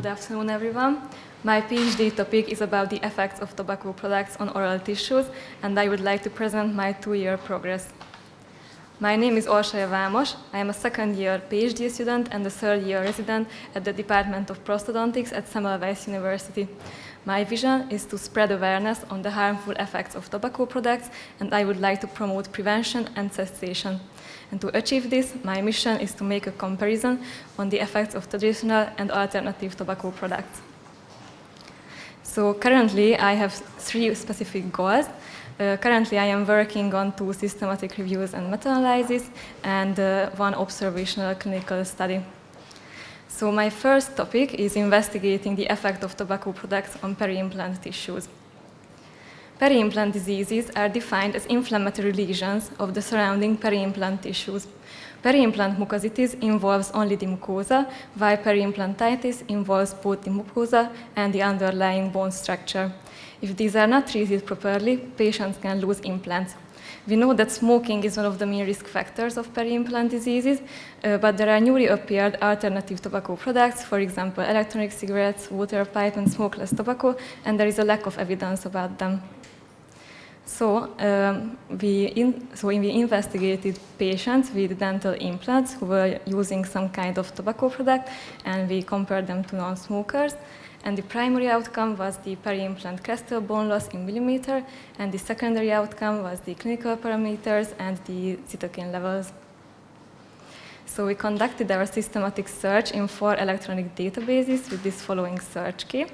Good afternoon, everyone. My PhD topic is about the effects of tobacco products on oral tissues, and I would like to present my 2-year progress. My name is Orsolya Vámos. I am a second-year PhD student and a third-year resident at the Department of Prosthodontics at Semmelweis University. My vision is to spread awareness on the harmful effects of tobacco products, and I would like to promote prevention and cessation. And to achieve this, my mission is to make a comparison on the effects of traditional and alternative tobacco products. So currently, I have 3 specific goals. Currently, I am working on 2 systematic reviews and meta-analyses and 1 observational clinical study. So my first topic is investigating the effect of tobacco products on peri-implant tissues. Peri-implant diseases are defined as inflammatory lesions of the surrounding peri-implant tissues. Peri-implant mucositis involves only the mucosa, while peri-implantitis involves both the mucosa and the underlying bone structure. If these are not treated properly, patients can lose implants. We know that smoking is one of the main risk factors of peri-implant diseases, but there are newly appeared alternative tobacco products, for example, electronic cigarettes, waterpipe, and smokeless tobacco, and there is a lack of evidence about them. So we investigated patients with dental implants who were using some kind of tobacco product, and we compared them to non-smokers. And the primary outcome was the peri-implant crestal bone loss in millimeter, and the secondary outcome was the clinical parameters and the cytokine levels. So we conducted our systematic search in 4 electronic databases with this following search key.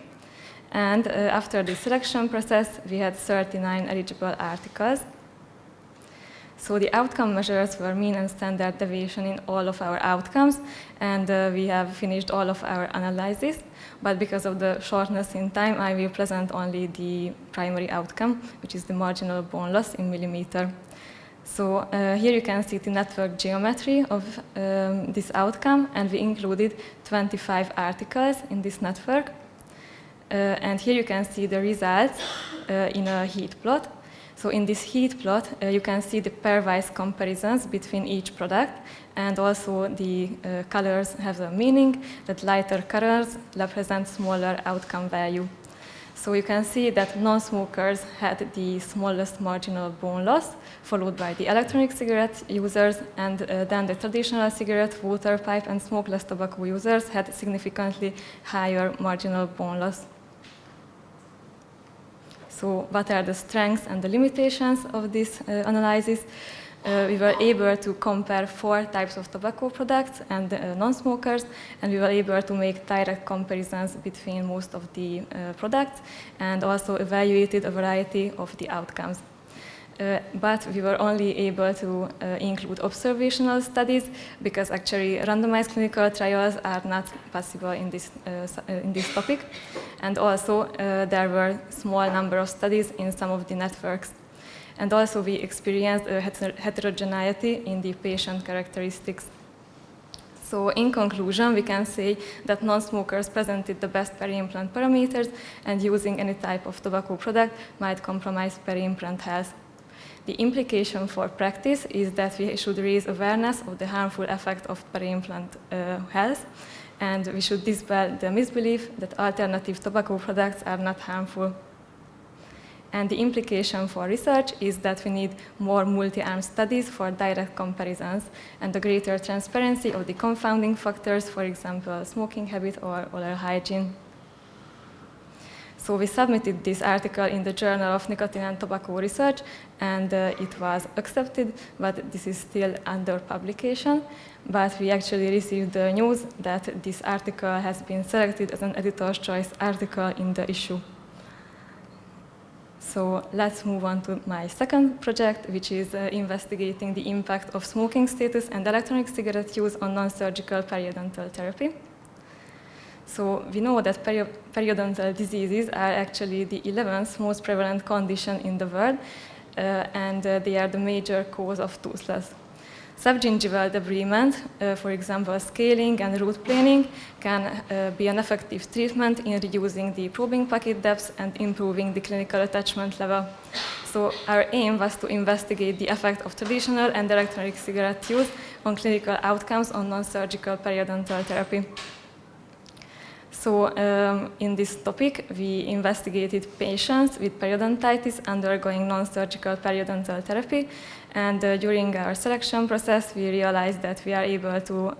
And after the selection process, we had 39 eligible articles. So the outcome measures were mean and standard deviation in all of our outcomes, and we have finished all of our analyses. But because of the shortness in time, I will present only the primary outcome, which is the marginal bone loss in millimeter. So here you can see the network geometry of this outcome, and we included 25 articles in this network. And here you can see the results in a heat plot. So in this heat plot, you can see the pairwise comparisons between each product, and also the colors have a meaning that lighter colors represent smaller outcome value. So you can see that non-smokers had the smallest marginal bone loss, followed by the electronic cigarette users, and then the traditional cigarette, waterpipe, and smokeless tobacco users had significantly higher marginal bone loss. So what are the strengths and the limitations of this analysis? We were able to compare 4 types of tobacco products and non-smokers, and we were able to make direct comparisons between most of the products, and also evaluated a variety of the outcomes. But we were only able to include observational studies, because actually randomized clinical trials are not possible in this topic. And also there were small number of studies in some of the networks. And also we experienced a heterogeneity in the patient characteristics. So in conclusion, we can say that non-smokers presented the best peri-implant parameters, and using any type of tobacco product might compromise peri-implant health. The implication for practice is that we should raise awareness of the harmful effect of peri-implant health, and we should dispel the misbelief that alternative tobacco products are not harmful. And the implication for research is that we need more multi-arm studies for direct comparisons, and a greater transparency of the confounding factors, for example, smoking habit or oral hygiene. So we submitted this article in the Journal of Nicotine and Tobacco Research, and it was accepted, but this is still under publication. But we actually received the news that this article has been selected as an editor's choice article in the issue. So let's move on to my second project, which is investigating the impact of smoking status and electronic cigarette use on non-surgical periodontal therapy. So we know that periodontal diseases are actually the 11th most prevalent condition in the world, and they are the major cause of tooth loss. Subgingival debridement, for example, scaling and root planing, can be an effective treatment in reducing the probing pocket depth and improving the clinical attachment level. So our aim was to investigate the effect of traditional and electronic cigarette use on clinical outcomes on non-surgical periodontal therapy. So in this topic, we investigated patients with periodontitis undergoing non-surgical periodontal therapy. And during our selection process, we realized that we are able to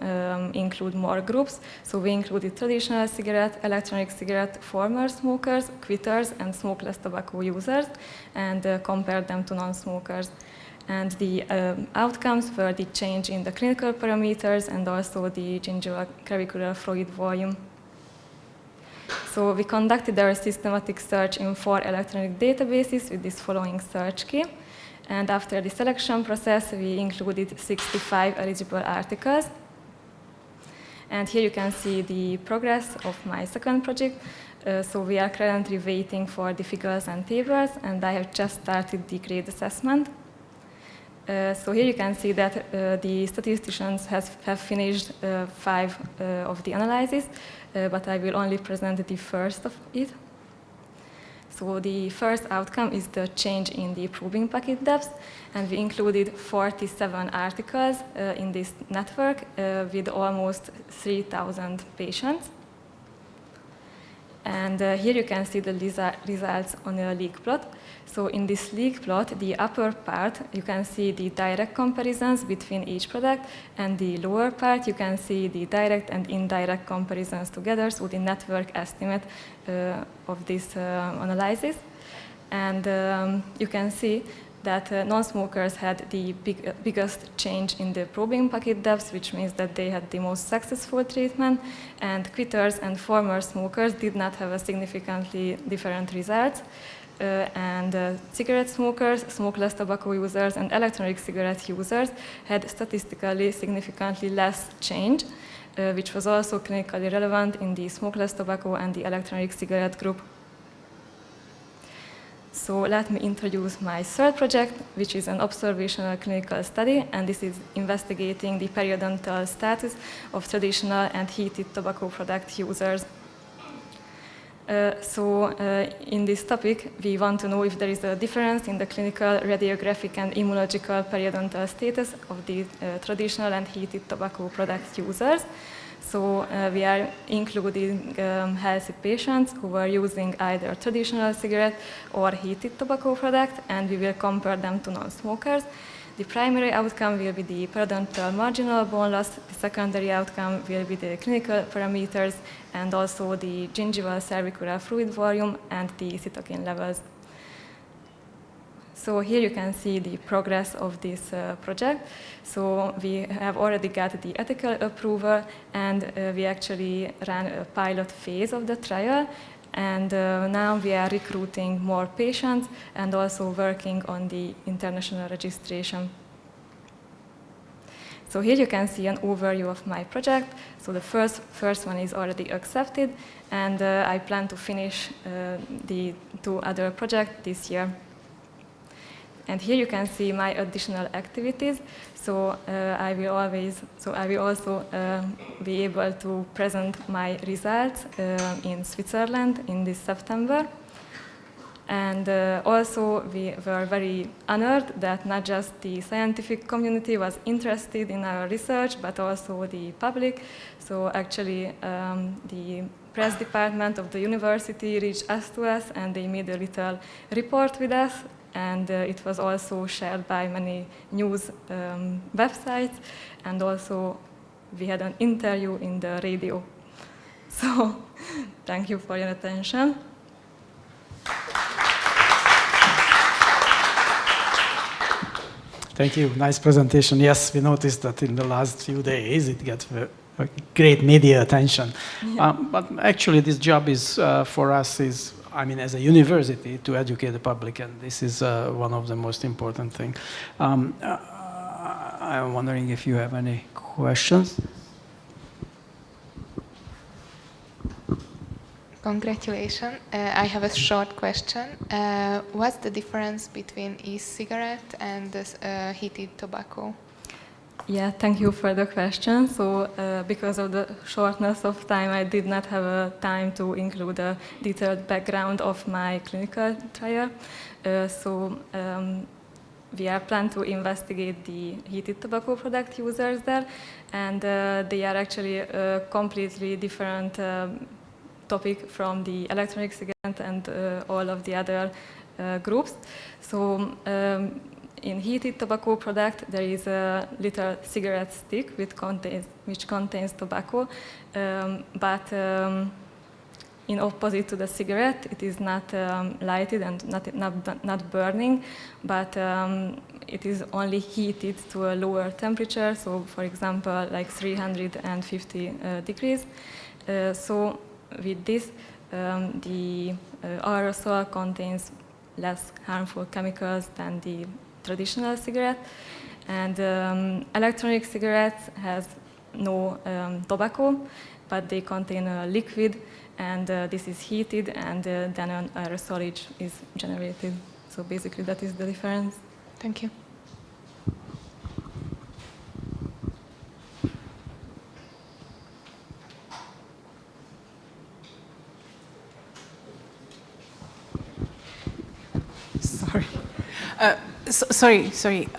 include more groups. So we included traditional cigarette, electronic cigarette, former smokers, quitters, and smokeless tobacco users, and compared them to non-smokers. And the outcomes were the change in the clinical parameters and also the gingival clavicular fluid volume. So we conducted our systematic search in 4 electronic databases with this following search key. And after the selection process, we included 65 eligible articles. And here you can see the progress of my second project. So we are currently waiting for the figures and tables, and I have just started the grade assessment. So here you can see that the statisticians have finished 5 of the analyses, but I will only present the first of it. So the first outcome is the change in the probing packet depth, and we included 47 articles in this network with almost 3,000 patients. And here you can see the results on a league plot. So in this league plot, the upper part, you can see the direct comparisons between each product, and the lower part, you can see the direct and indirect comparisons together, so the network estimate of this analysis. And you can see that non-smokers had the biggest change in the probing packet depth, which means that they had the most successful treatment, and quitters and former smokers did not have a significantly different results. And cigarette smokers, smokeless tobacco users, and electronic cigarette users had statistically significantly less change, which was also clinically relevant in the smokeless tobacco and the electronic cigarette group. So let me introduce my third project, which is an observational clinical study, and this is investigating the periodontal status of traditional and heated tobacco product users. In this topic, we want to know if there is a difference in the clinical, radiographic, and immunological periodontal status of the traditional and heated tobacco product users. So we are including healthy patients who are using either traditional cigarette or heated tobacco product, and we will compare them to non-smokers. The primary outcome will be the periodontal marginal bone loss. The secondary outcome will be the clinical parameters and also the gingival cervicular fluid volume and the cytokine levels. So here you can see the progress of this project. So we have already got the ethical approval, and we actually ran a pilot phase of the trial. And now we are recruiting more patients and also working on the international registration. So here you can see an overview of my project. So the first one is already accepted, and I plan to finish the 2 other projects this year. And here you can see my additional activities. So I will also be able to present my results in Switzerland in this September. And also we were very honored that not just the scientific community was interested in our research, but also the public. So actually the press department of the university reached out to us, and they made a little report with us. And it was also shared by many news websites, and also we had an interview in the radio. So thank you for your attention. Thank you. Nice presentation. Yes, we noticed that in the last few days it gets great media attention. Yeah. But actually this job is, for us, as a university, to educate the public, and this is one of the most important things. I'm wondering if you have any questions. Congratulations. I have a short question. What's the difference between e-cigarette and heated tobacco? Yeah, thank you for the question. So because of the shortness of time, I did not have time to include a detailed background of my clinical trial. We are planning to investigate the heated tobacco product users there, and they are actually completely different topic from the electronic cigarette and all of the other groups. So in heated tobacco product, there is a little cigarette stick which contains tobacco, but in opposite to the cigarette, it is not lighted and not burning, but it is only heated to a lower temperature. So, for example, like 350 degrees. So, with this, the aerosol contains less harmful chemicals than the traditional cigarette, and electronic cigarettes has no tobacco, but they contain a liquid, and this is heated, and then an aerosol is generated. So basically, that is the difference. Thank you. Sorry.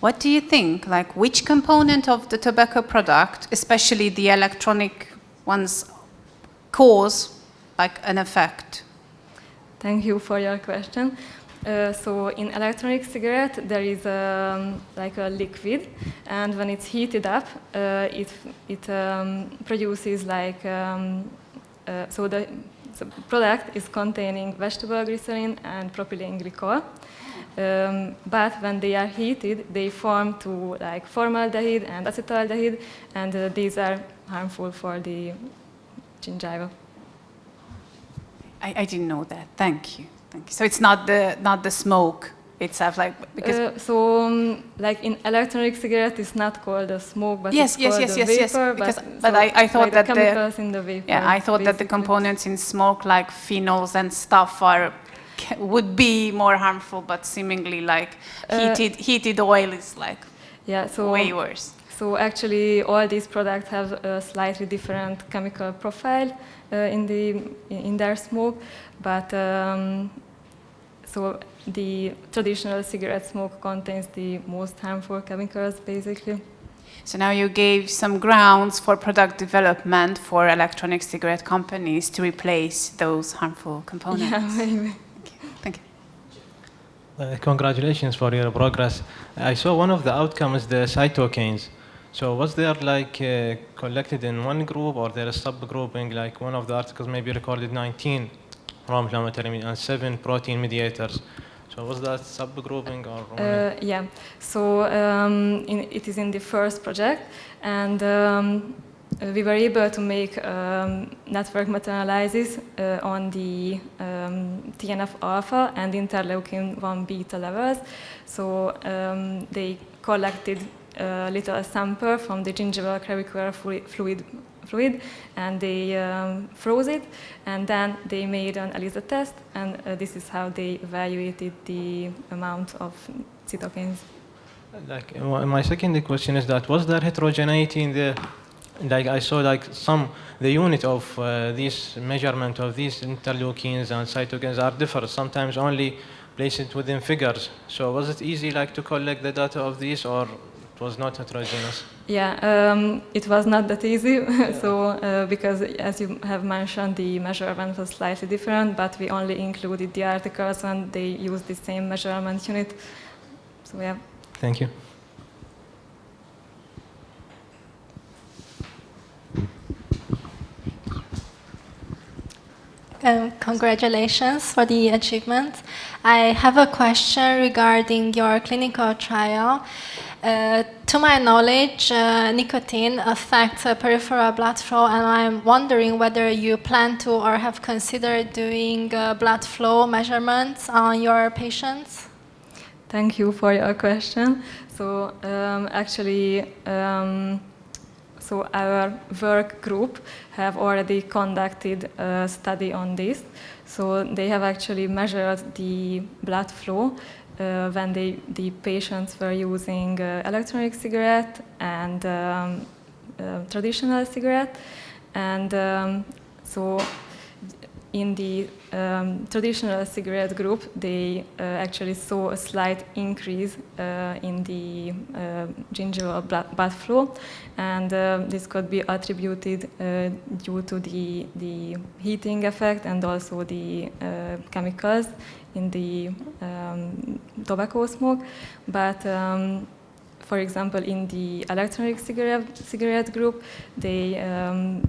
What do you think? Like, which component of the tobacco product, especially the electronic ones, cause like an effect? Thank you for your question. So in electronic cigarette, there is like a liquid, and when it's heated up, it produces like so the product is containing vegetable glycerin and propylene glycol. But when they are heated, they form to like formaldehyde and acetaldehyde, and these are harmful for the gingiva. I didn't know that. Thank you. So it's not the smoke itself, like because like in electronic cigarette, it's not called a smoke, but yes, it's called a vapor. But I thought like that the chemicals in the vapor. Yeah, I thought that the components in smoke, like phenols and stuff, would be more harmful, but seemingly like heated oil is like way worse. So actually, all these products have a slightly different chemical profile in their smoke, but so the traditional cigarette smoke contains the most harmful chemicals, basically. So now you gave some grounds for product development for electronic cigarette companies to replace those harmful components. Yeah, maybe. Thank you. Congratulations for your progress. I saw one of the outcomes, the cytokines. So was there like collected in one group, or there is subgrouping? Like one of the articles maybe recorded 19 pro-inflammatory and 7 protein mediators. So was that subgrouping or? Yeah. So it is in the first project, and we were able to make network meta-analysis on the TNF alpha and interleukin 1 beta levels. So they collected a little sample from the gingival clavicular fluid, and they froze it, and then they made an ELISA test, and this is how they evaluated the amount of cytokines. Like my second question is that was there heterogeneity in the, like I saw like the unit of this measurement of these interleukins and cytokines are different, sometimes only place it within figures. So was it easy like to collect the data of these, or it was not heterogeneous? Yeah, it was not that easy. So because as you have mentioned, the measurement was slightly different, but we only included the articles and they used the same measurement unit. So yeah. Thank you. Congratulations for the achievement. I have a question regarding your clinical trial. To my knowledge, nicotine affects peripheral blood flow, and I'm wondering whether you plan to or have considered doing blood flow measurements on your patients. Thank you for your question. So actually, so our work group have already conducted a study on this. So they have actually measured the blood flow when the patients were using electronic cigarette and traditional cigarette. And so in the traditional cigarette group, they actually saw a slight increase in the gingival blood flow, and this could be attributed due to the heating effect and also the chemicals in the tobacco smoke. But for example, in the electronic cigarette group, they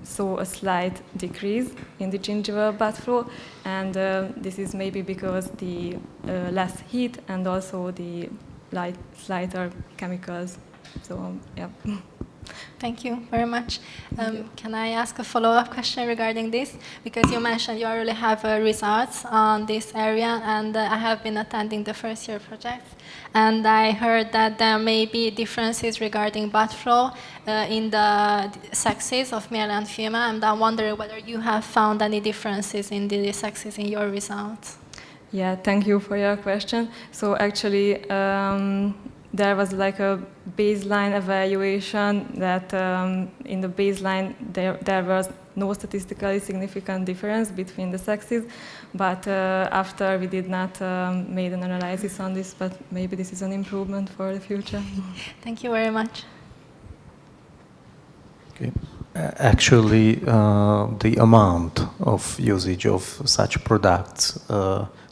saw a slight decrease in the gingival blood flow, and this is maybe because the less heat and also the lighter chemicals. So, yeah. Thank you very much. Can I ask a follow-up question regarding this? Because you mentioned you already have results on this area, and I have been attending the first year projects, and I heard that there may be differences regarding blood flow in the sexes of male and female, and I'm wondering whether you have found any differences in the sexes in your results. Yeah, thank you for your question. So actually, there was like a baseline evaluation that in the baseline there was no statistically significant difference between the sexes, but after we did not made an analysis on this, but maybe this is an improvement for the future. Thank you very much. Okay. Actually, the amount of usage of such products,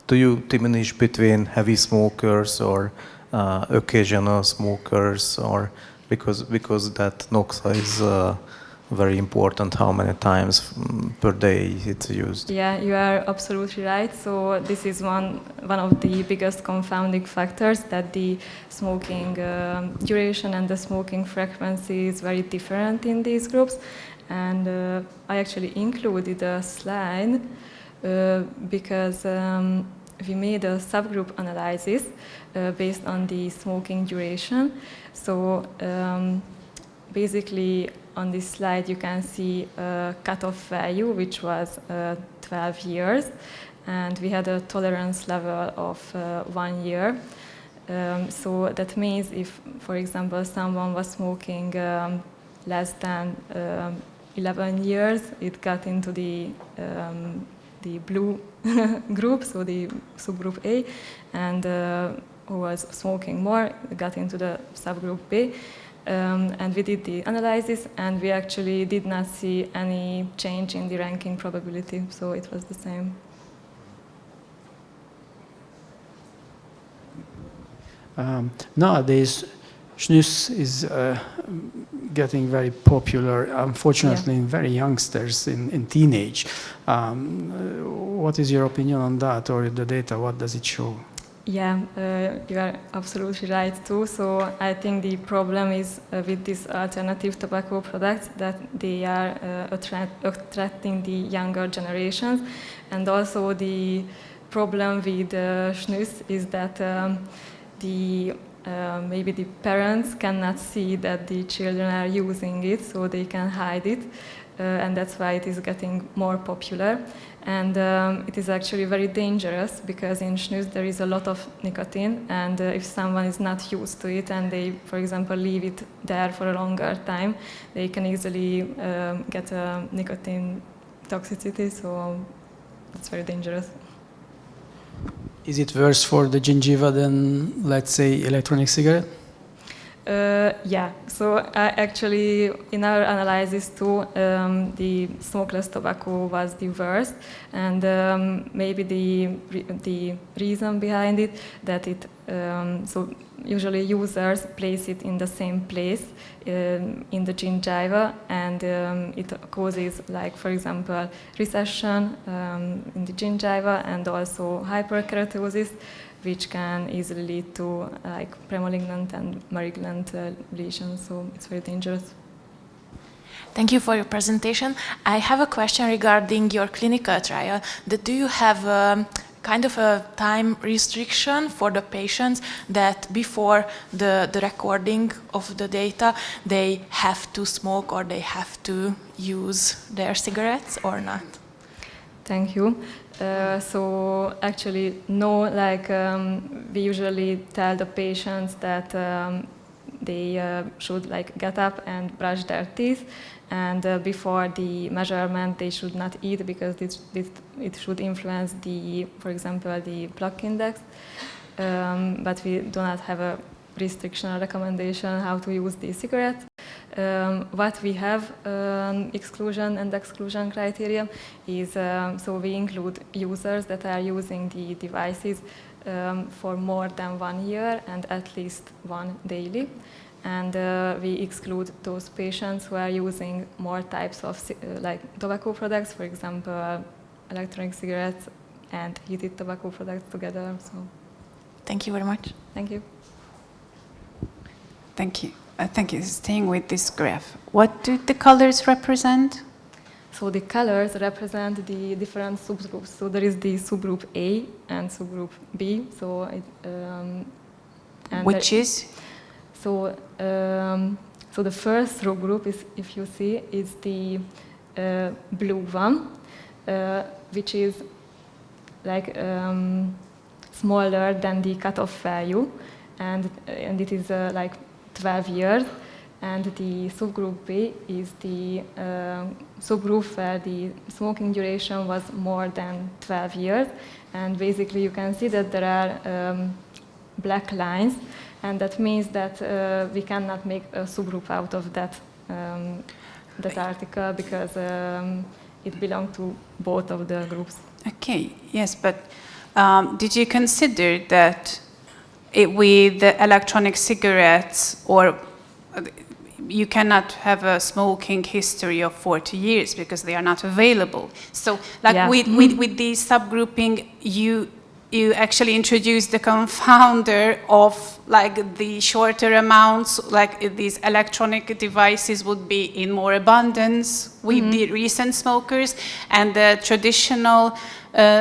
do you diminish between heavy smokers or occasional smokers, or because that NOx is very important, how many times per day it's used? Yeah, you are absolutely right. So this is one of the biggest confounding factors, that the smoking duration and the smoking frequency is very different in these groups. And I actually included a slide because we made a subgroup analysis based on the smoking duration. So basically on this slide you can see a cutoff value which was 12 years, and we had a tolerance level of 1 year. So that means if, for example, someone was smoking less than 11 years, it got into the blue group, so the subgroup A, and who was smoking more got into the subgroup B. And we did the analysis, and we actually did not see any change in the ranking probability, so it was the same. Nowadays, snus is getting very popular, unfortunately, in very youngsters, in teenage. What is your opinion on that, or the data, what does it show? Yeah, you are absolutely right too. So I think the problem is with these alternative tobacco products that they are attracting the younger generations, and also the problem with snus is that maybe the parents cannot see that the children are using it, so they can hide it, and that's why it is getting more popular. And it is actually very dangerous, because in snus there is a lot of nicotine, and if someone is not used to it and they, for example, leave it there for a longer time, they can easily get a nicotine toxicity, so it's very dangerous. Is it worse for the gingiva than, let's say, electronic cigarette? Yeah, so actually in our analysis too, the smokeless tobacco was the worst, and maybe the reason behind it, that it, so usually users place it in the same place in the gingiva, and it causes, like, for example, recession in the gingiva, and also hyperkeratosis, which can easily lead to like premalignant and malignant lesions, so it's very dangerous. Thank you for your presentation. I have a question regarding your clinical trial. Do you have kind of a time restriction for the patients that before the recording of the data they have to smoke or they have to use their cigarettes or not? Thank you. So actually, no, like we usually tell the patients that they should like get up and brush their teeth, and before the measurement they should not eat because it should influence the, for example, the plaque index. But we do not have a restriction or recommendation how to use the cigarettes. What we have exclusion and exclusion criteria is, so we include users that are using the devices for more than 1 year and at least one daily. And we exclude those patients who are using more types of like tobacco products, for example, electronic cigarettes and heated tobacco products together. So, thank you very much. Thank you. Thank you. Thank you. Staying with this graph, what do the colors represent? So the colors represent the different subgroups. So there is the subgroup A and subgroup B. So which is? So so the first subgroup is, if you see, is the blue one, which is like smaller than the cutoff value, and it is like 12 years, and the subgroup B is the subgroup where the smoking duration was more than 12 years, and basically you can see that there are black lines, and that means that we cannot make a subgroup out of that article because it belongs to both of the groups. Okay, yes, but did you consider that with the electronic cigarettes, or you cannot have a smoking history of 40 years because they are not available? So, like with the subgrouping, you actually introduce the confounder of like the shorter amounts, like these electronic devices would be in more abundance with the recent smokers, and the traditional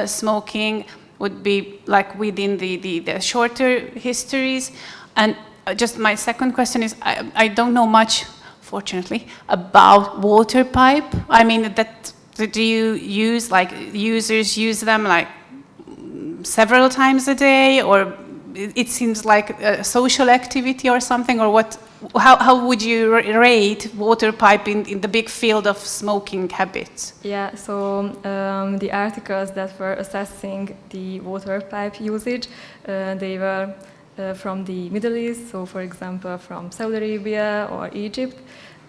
smoking would be like within the shorter histories. And just my second question is, I don't know much, fortunately, about water pipe. I mean, do you use, like, users use them like several times a day, or it seems like a social activity or something, or what? How would you rate water pipe in the big field of smoking habits? Yeah, so the articles that were assessing the water pipe usage, they were from the Middle East, so for example from Saudi Arabia or Egypt,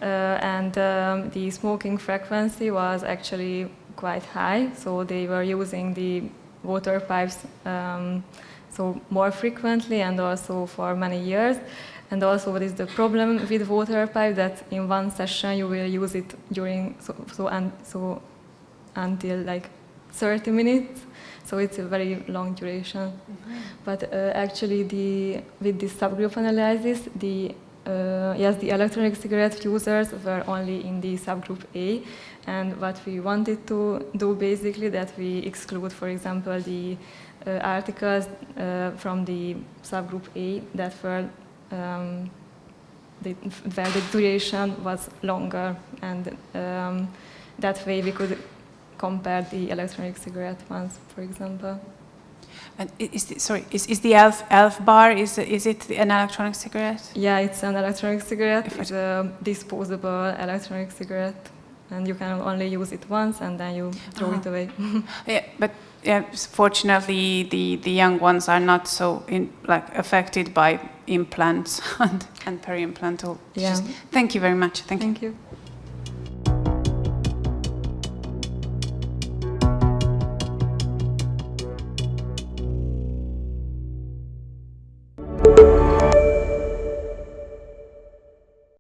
and the smoking frequency was actually quite high, so they were using the water pipes so more frequently and also for many years. And also, what is the problem with water pipe? That in one session you will use it during so until like 30 minutes. So it's a very long duration. But actually, with this subgroup analysis, the electronic cigarette users were only in the subgroup A. And what we wanted to do basically, that we exclude, for example, the articles from the subgroup A that were where the duration was longer, and that way we could compare the electronic cigarette ones, for example. And is the ELF bar, is it an electronic cigarette? Yeah, it's an electronic cigarette. It's a disposable electronic cigarette, and you can only use it once and then you throw it away. Yeah, but fortunately the young ones are not so affected by implants and peri-implantal. Yeah. Thank you very much. Thank you. Thank you.